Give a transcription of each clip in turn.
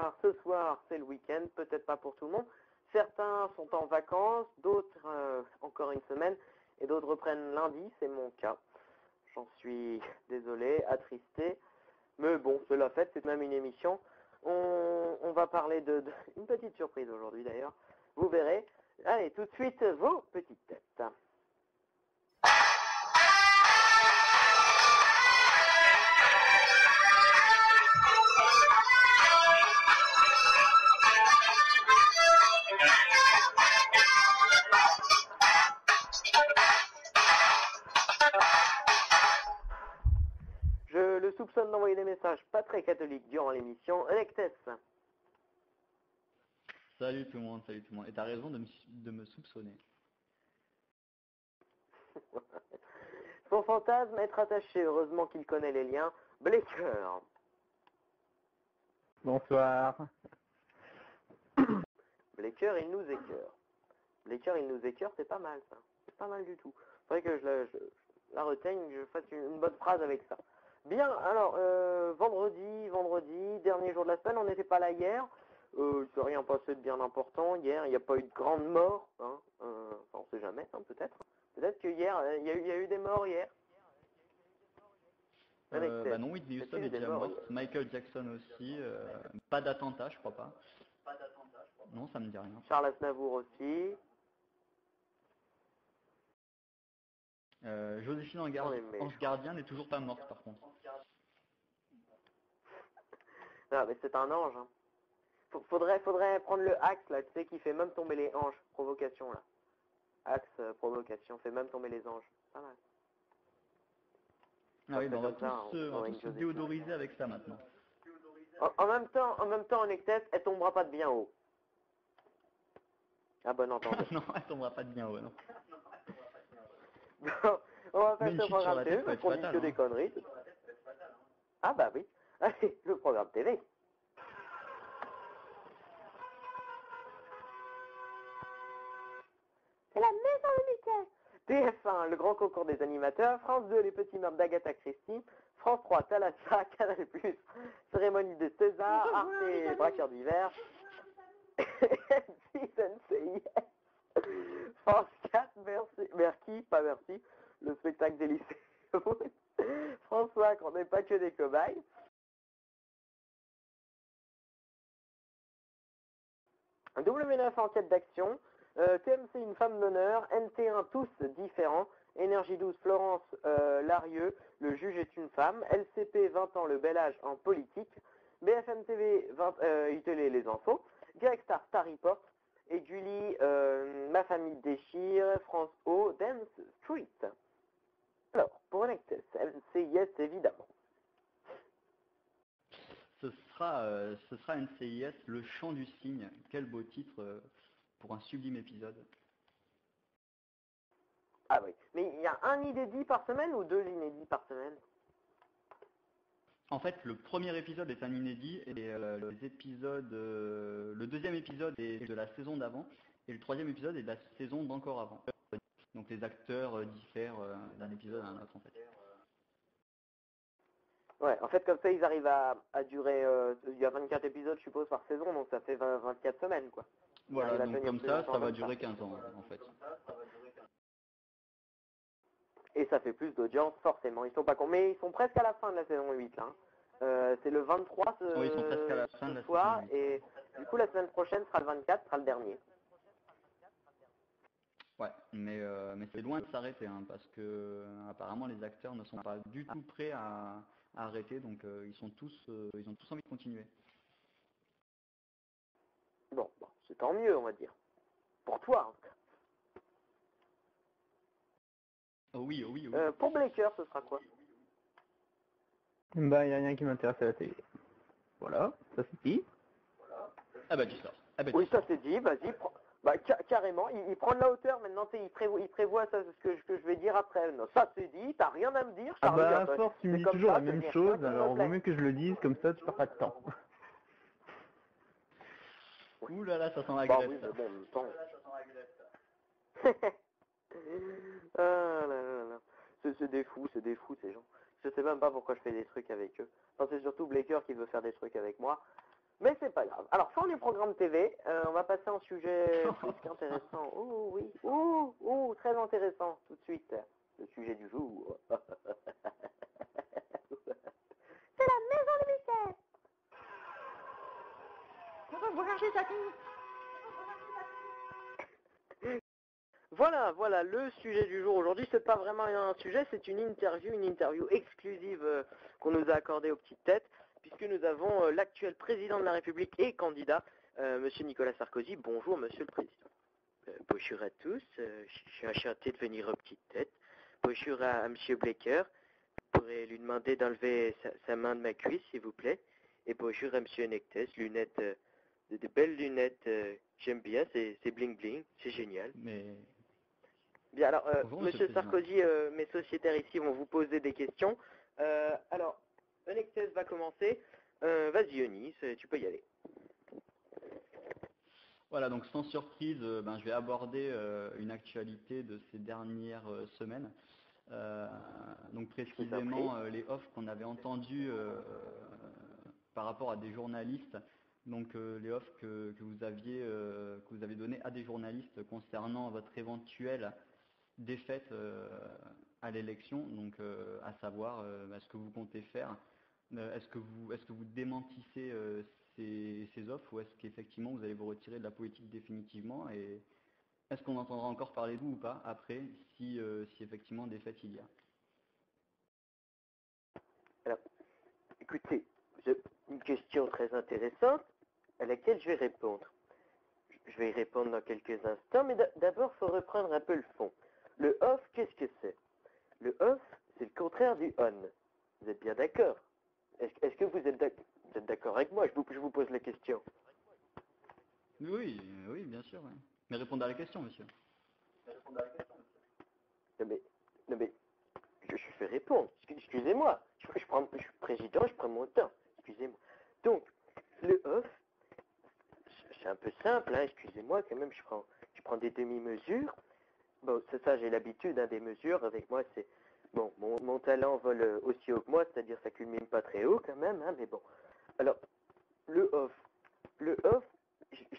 car ce soir c'est le week-end, peut-être pas pour tout le monde. Certains sont en vacances, d'autres encore une semaine, et d'autres reprennent lundi, c'est mon cas. J'en suis désolé, attristé, mais bon, c'est la fête, c'est même une émission. On va parler une petite surprise aujourd'hui d'ailleurs, vous verrez. Allez, tout de suite, vos petites têtes. Je le soupçonne d'envoyer des messages pas très catholiques durant l'émission. Electes. Salut tout le monde, salut tout le monde. Et t'as raison de me soupçonner. Son fantasme, être attaché, heureusement qu'il connaît les liens. Blaker. Bonsoir. Blaker, il nous écœure. Blaker, il nous écœure, c'est pas mal ça. C'est pas mal du tout. Faudrait que je la reteigne, que je fasse une bonne phrase avec ça. Bien, alors, vendredi, dernier jour de la semaine, on n'était pas là hier. Il s'est rien passé de bien important. Hier, il n'y a pas eu de grande mort. Hein. Enfin, on sait jamais, hein, peut-être. Peut-être que hier, il y a eu des morts hier. Bah non, Whitney Houston est déjà morte. Michael Jackson aussi. Pas d'attentat, je crois pas. Non, ça me dit rien. Charles Aznavour aussi. Joséphine Ange Gardien n'est toujours pas morte, par contre. Non, mais c'est un ange. Hein. Faudrait prendre le axe, là, tu sais, qui fait même tomber les anges. Provocation, là. Axe, provocation, fait même tomber les anges. Pas mal. Ah oui, on va tous se déodoriser avec ça maintenant. En même temps, en Ectès, elle tombera pas de bien haut. Ah bon entendeur. Non, elle tombera pas de bien haut, non. Bon, on va faire ce programme TV, parce qu'on dit que des conneries. Ah bah oui. Allez, le programme TV. C'est la maison de Mickey. TF1, le grand concours des animateurs. France 2, les petits meurtres d'Agatha Christie. France 3, Thalassa, Canal+, cérémonie de César, Arte, braqueur d'hiver. M6, NCIS. France 4, merci, le spectacle des lycées. France 5, on n'est pas que des cobayes. W9, enquête d'action. TMC, une femme d'honneur. NT1, tous différents. Énergie 12, Florence Larieux, le juge est une femme. LCP, 20 ans, le bel âge en politique. BFM TV, ITélé, les infos. Direct Star, Star Report. Et Julie, Ma famille déchire. France O, Dance Street. Alors, pour Electes, NCIS évidemment. Ce sera NCIS, le chant du cygne. Quel beau titre pour un sublime épisode. Ah oui, mais il y a un inédit par semaine ou deux inédits par semaine? En fait, le premier épisode est un inédit et le deuxième épisode est de la saison d'avant et le troisième épisode est de la saison d'encore avant. Donc les acteurs diffèrent d'un épisode à un autre en fait. Ouais, en fait comme ça ils arrivent à durer, il y a 24 épisodes je suppose par saison, donc ça fait 24 semaines quoi. Voilà, donc comme ça va durer 15 ans en fait. Et ça fait plus d'audience forcément, ils sont pas cons, mais ils sont presque à la fin de la saison 8 là. C'est le 23 oui, ils sont presque à la fin de la soir, saison 8. et du coup la semaine prochaine sera le 24, sera le dernier. Ouais, mais c'est loin de s'arrêter, hein, parce que apparemment les acteurs ne sont pas du tout prêts à arrêter, donc ils ont tous envie de continuer. Bon, c'est tant mieux on va dire. Pour toi en tout cas. Oh oui, oh oui, oh oui. Pour Blaker ce sera quoi? Bah, il n'y a rien qui m'intéresse à la télé. Voilà, ça c'est dit. Ah bah tu sors. Ah bah, oui, ça c'est dit, vas-y, carrément, il prend de la hauteur maintenant, il prévoit ça, ce que je vais dire après. Non, ça c'est dit, t'as rien à me dire, Ah Charlie. bah, à force, tu me dis toujours la même chose, alors vaut mieux que je le dise, comme ça tu perds pas de temps. Ouh là là, ça sent la graisse. Oui, mais bon, en même temps. Ah là là là. C'est des fous ces gens. Je sais même pas pourquoi je fais des trucs avec eux. Enfin, c'est surtout Blaker qui veut faire des trucs avec moi. Mais c'est pas grave. Alors, fin du programme TV, on va passer à un sujet plus qu'intéressant. Oh oui, très intéressant, tout de suite. Le sujet du jour. C'est la maison de Mickey. On va brancher sa Voilà, le sujet du jour aujourd'hui, c'est pas vraiment un sujet, c'est une interview exclusive qu'on nous a accordée aux petites têtes, puisque nous avons l'actuel président de la République et candidat, monsieur Nicolas Sarkozy. Bonjour, monsieur le président. Bonjour à tous, je suis enchanté de venir aux petites têtes. Bonjour à monsieur Blecker, je pourrais lui demander d'enlever sa main de ma cuisse, s'il vous plaît. Et bonjour à monsieur Nectes, lunettes, de belles lunettes, j'aime bien, c'est bling bling, c'est génial. Mais... Bien, alors, Bonjour, monsieur Sarkozy, mes sociétaires ici vont vous poser des questions. Alors, Onexes va commencer. Vas-y, Eunice, tu peux y aller. Voilà, donc sans surprise, je vais aborder une actualité de ces dernières semaines. Donc précisément les offres qu'on avait entendues par rapport à des journalistes. Donc les offres que vous avez données à des journalistes concernant votre éventuelle défaite à l'élection, donc à savoir ce que vous comptez faire. Est-ce que vous démentissez ces offres ou est-ce qu'effectivement vous allez vous retirer de la politique définitivement, et est-ce qu'on entendra encore parler de vous ou pas après si effectivement défaite il y a? Alors, écoutez, une question très intéressante à laquelle je vais répondre. Je vais y répondre dans quelques instants, mais d'abord, il faut reprendre un peu le fond. Le off, qu'est-ce que c'est? Le off, c'est le contraire du on. Vous êtes bien d'accord? Est-ce que vous êtes d'accord avec moi? Je vous pose la question. Oui, bien sûr. Ouais. Mais répondez à la question, monsieur. Non mais, je fais répondre. Excusez-moi. Je suis président, je prends mon temps. Excusez-moi. Donc, le off, c'est un peu simple, hein, excusez-moi, quand même, je prends des demi-mesures. Bon, c'est ça, j'ai l'habitude, hein, des mesures. Avec moi, c'est... Bon, mon talent vole aussi haut que moi, c'est-à-dire ça culmine pas très haut quand même, hein, mais bon. Alors, le off, je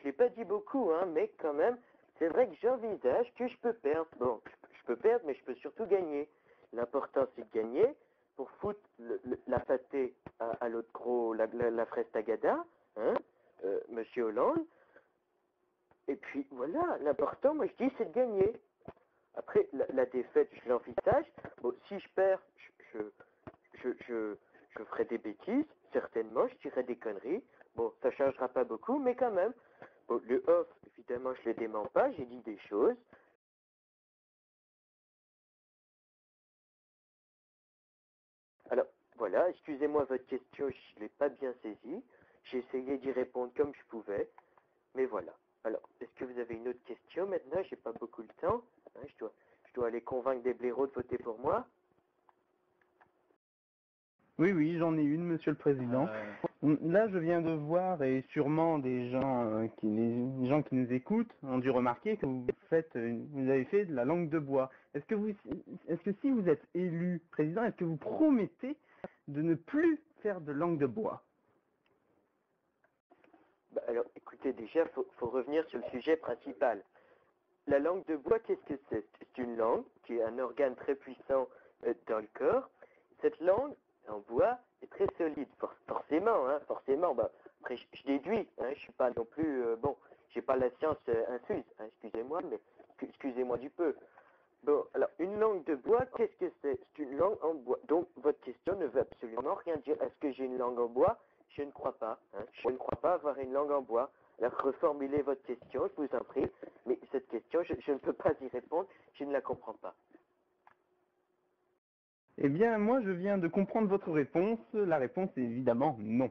l'ai pas dit beaucoup, hein, mais quand même, c'est vrai que j'envisage que je peux perdre. Bon, je peux perdre, mais je peux surtout gagner. L'important, c'est de gagner pour foutre la pâtée à l'autre gros, la fraise tagada, hein, monsieur Hollande. Et puis, voilà, l'important, moi, je dis, c'est de gagner. Après, la défaite, je l'envisage. Bon, si je perds, je ferai des bêtises, certainement, je dirai des conneries. Bon, ça changera pas beaucoup, mais quand même. Bon, le off, évidemment, je ne le dément pas, j'ai dit des choses. Alors, voilà, excusez-moi votre question, je ne l'ai pas bien saisie. J'ai essayé d'y répondre comme je pouvais, mais voilà. Alors, est-ce que vous avez une autre question maintenant? J'ai pas beaucoup le temps. Hein, je dois aller convaincre des blaireaux de voter pour moi. Oui, j'en ai une, monsieur le président. Là, je viens de voir, et sûrement des gens, les gens qui nous écoutent ont dû remarquer que vous avez fait de la langue de bois. Est-ce que si vous êtes élu président, est-ce que vous promettez de ne plus faire de langue de bois? Bah alors, écoutez, déjà, faut revenir sur le sujet principal. La langue de bois, qu'est-ce que c'est? C'est une langue qui est un organe très puissant dans le corps. Cette langue, en bois, est très solide, forcément, hein, forcément. Bah, après, je déduis, hein, je suis pas non plus, j'ai pas la science infuse, hein, excusez-moi, mais excusez-moi du peu. Bon, alors, une langue de bois, qu'est-ce que c'est? C'est une langue en bois. Donc, votre question ne veut absolument rien dire. Est-ce que j'ai une langue en bois? Je ne crois pas. Hein. Je ne crois pas avoir une langue en bois. Alors, reformulez votre question, je vous en prie. Mais cette question, je ne peux pas y répondre. Je ne la comprends pas. Eh bien, moi, je viens de comprendre votre réponse. La réponse est évidemment non.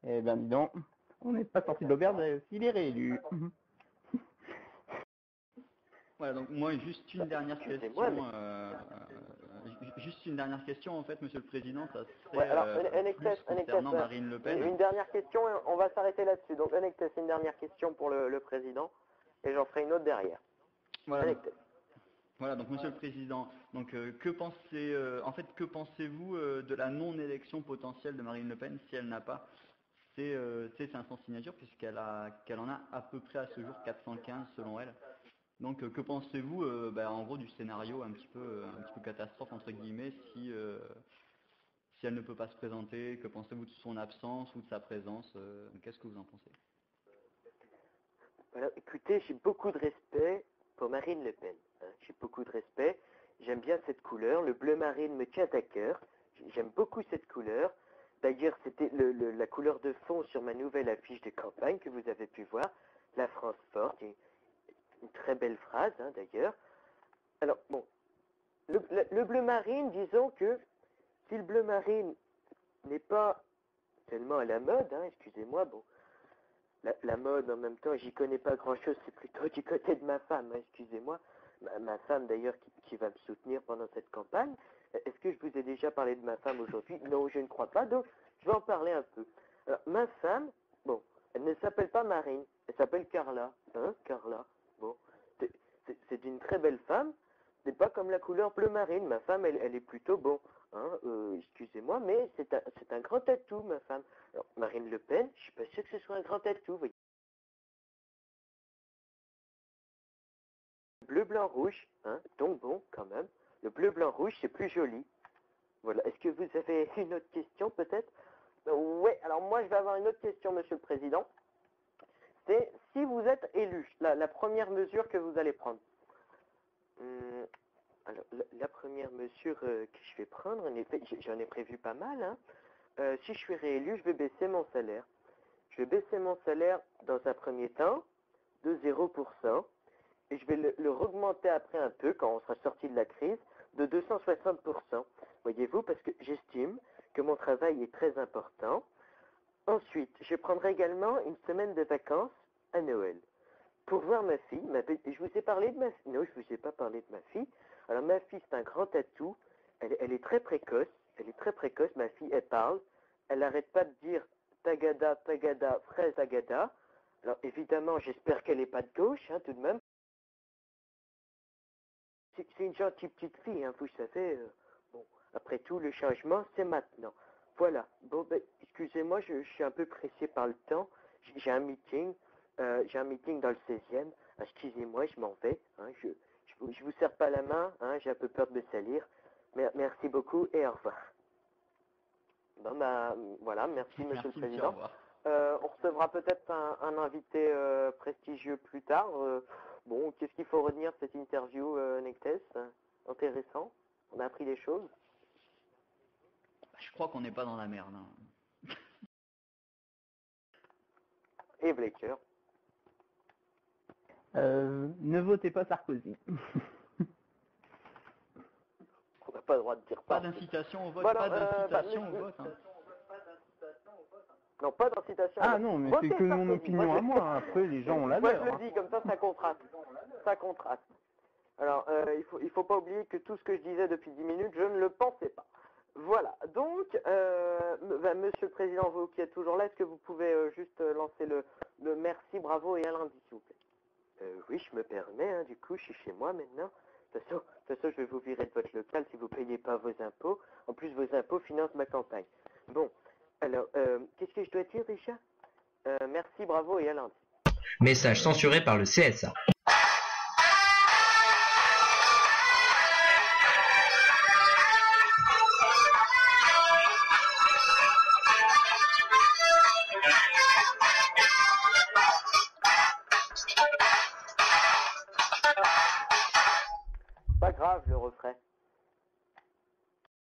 Eh bien, dis donc, on n'est pas sorti de l'auberge s'il est réélu. Voilà, donc moi, juste une dernière question. Juste une dernière question, en fait, monsieur le président, ça serait plus concernant Marine Le Pen. Une dernière question, on va s'arrêter là-dessus. Donc, Onextes, une dernière question pour le président, et j'en ferai une autre derrière. Voilà, donc monsieur le président, donc que pensez-vous de la non-élection potentielle de Marine Le Pen si elle n'a pas c'est un sans signature puisqu'elle en a à peu près à ce jour 415 selon elle. Donc que pensez-vous en gros du scénario un petit peu catastrophe entre guillemets si elle ne peut pas se présenter? Que pensez-vous de son absence ou de sa présence? Qu'est-ce que vous en pensez? Alors, écoutez, j'ai beaucoup de respect pour Marine Le Pen. Hein. J'ai beaucoup de respect. J'aime bien cette couleur. Le bleu marine me tient à cœur. J'aime beaucoup cette couleur. D'ailleurs, c'était la couleur de fond sur ma nouvelle affiche de campagne que vous avez pu voir. La France forte. Une très belle phrase, hein, d'ailleurs. Alors, bon. Le bleu marine, disons que si le bleu marine n'est pas tellement à la mode, hein, excusez-moi, bon. La mode, en même temps, j'y connais pas grand-chose, c'est plutôt du côté de ma femme, hein, excusez-moi. Ma femme, d'ailleurs, qui va me soutenir pendant cette campagne. Est-ce que je vous ai déjà parlé de ma femme aujourd'hui? Non, je ne crois pas, donc je vais en parler un peu. Alors, ma femme, bon, elle ne s'appelle pas Marine, elle s'appelle Carla. Hein, Carla. Bon, c'est une très belle femme, mais pas comme la couleur bleu marine. Ma femme, elle est plutôt, bon, hein, excusez-moi, mais c'est un grand atout, ma femme. Alors, Marine Le Pen, je suis pas sûr que ce soit un grand atout, vous voyez. Bleu, blanc, rouge, hein, donc bon, quand même. Le bleu, blanc, rouge, c'est plus joli. Voilà. Est-ce que vous avez une autre question, peut-être? Oui, alors moi, je vais avoir une autre question, Monsieur le Président. C'est si vous êtes élu, la première mesure que vous allez prendre. Alors, la première mesure que je vais prendre, en effet, j'en ai prévu pas mal, hein. Si je suis réélu, je vais baisser mon salaire. Je vais baisser mon salaire dans un premier temps de 0%. Et je vais le augmenter après un peu, quand on sera sorti de la crise, de 260%. Voyez-vous, parce que j'estime que mon travail est très important. Ensuite, je prendrai également une semaine de vacances à Noël pour voir ma fille. Je vous ai parlé de ma fille. Non, je ne vous ai pas parlé de ma fille. Alors, ma fille, c'est un grand atout. Elle est très précoce. Elle est très précoce. Ma fille, elle parle. Elle n'arrête pas de dire tagada, tagada, fraise agada. Alors, évidemment, j'espère qu'elle n'est pas de gauche, hein, tout de même. C'est une gentille petite fille, hein, vous savez. Bon, après tout, le changement, c'est maintenant. Voilà. Bon, ben, excusez-moi, je suis un peu pressé par le temps. J'ai un meeting. J'ai un meeting dans le 16e. Excusez-moi, je m'en vais. Hein, je vous serre pas la main. Hein, j'ai un peu peur de me salir. Merci beaucoup et au revoir. Bon, bah, voilà. Merci, Monsieur le Président. Au revoir. On recevra peut-être un invité prestigieux plus tard. Bon, qu'est-ce qu'il faut retenir de cette interview, Nectes? Intéressant. On a appris des choses. Je crois qu'on n'est pas dans la merde. Hein. Et Blaker. Ne votez pas Sarkozy. On n'a pas le droit de dire pas d'incitation au vote. Voilà, pas d'incitation au vote. Hein. Non, pas d'incitation. Ah non, mais c'est que mon opinion à moi. Après, les gens ont la leur. Moi, je le dis, comme ça contraste. Ça contraste. Alors, il faut pas oublier que tout ce que je disais depuis 10 minutes, je ne le pensais pas. Voilà. Donc, Monsieur le Président, vous qui êtes toujours là, est-ce que vous pouvez juste lancer le merci, bravo et un lundi, s'il vous plaît? Oui, je me permets, hein, du coup, je suis chez moi maintenant. De toute façon, je vais vous virer de votre local si vous ne payez pas vos impôts. En plus, vos impôts financent ma campagne. Bon, alors, qu'est-ce que je dois dire déjà? Merci, bravo et à lundi. Message censuré par le CSA. Pas grave, je le referai.